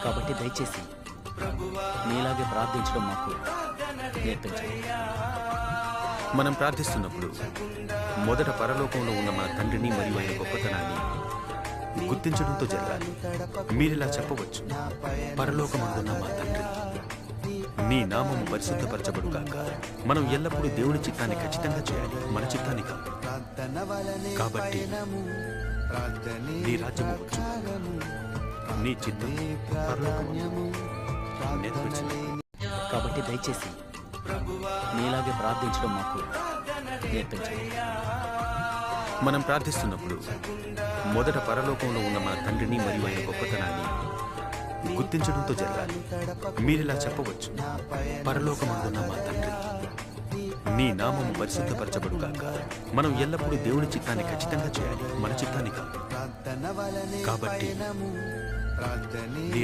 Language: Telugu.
కాబట్టి దయచేసి నీలాగే ప్రార్థించడం మాకు నేర్పించండి. మనం ప్రార్థిస్తున్నప్పుడు మొదట పరలోకంలో ఉన్న మన తండ్రిని మరియు ఆయన గొప్పతనాన్ని గుర్తించడంతో జరగాలి. మీరిలా చెప్పవచ్చు: పరలోకమందున్న మా తండ్రి, నీ నామము పరిశుద్ధపరచబడుగాక. మనం ఎల్లప్పుడూ దేవుని చిత్తాన్ని ఖచ్చితంగా చేయాలి, మన చిత్తాన్ని కాదు. కాబట్టి నీ రాజ్యము వచ్చు, నీ చిత్తం పరలోకమందు నెరవేర్చు. కాబట్టి దయచేసి నీలాగే ప్రార్థించడం మాకు నేర్పించండి. మనం ప్రార్థిస్తున్నప్పుడు మొదట పరలోకంలో ఉన్న మన తండ్రిని మరియు ఆయన గొప్పతనాన్ని గుర్తించడంతో జరగాలి. మీరిలా చెప్పవచ్చు: పరలోకమందున్న మా తండ్రి, నీ నామము పరిశుద్ధపరచబడుగాక. మనం ఎల్లప్పుడూ దేవుని చిత్తాన్ని ఖచ్చితంగా చేయాలి, మన చిత్తాన్ని కాదు. కాబట్టి నీ